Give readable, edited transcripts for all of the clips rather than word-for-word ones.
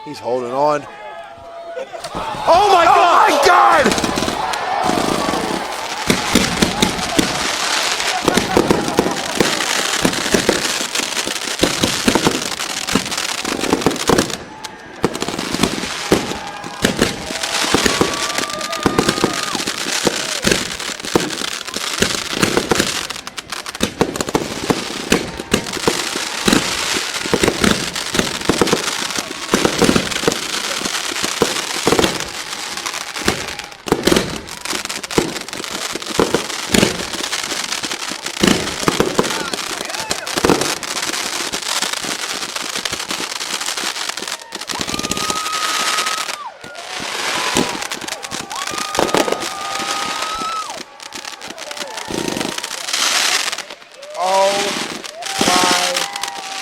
He's holding on. Oh my God! Oh my God!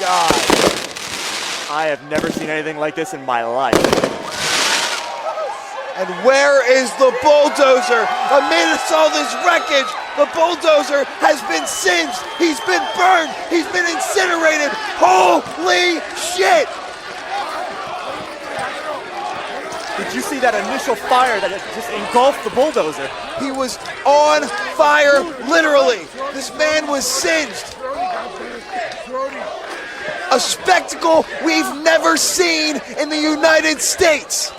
God. I have never seen anything like this in my life. And where is the bulldozer? Amidst all this wreckage, the bulldozer has been singed. He's been burned. He's been incinerated. Holy shit! Did you see that initial fire that just engulfed the bulldozer? He was on fire, literally. This man was singed. A spectacle we've never seen in the United States.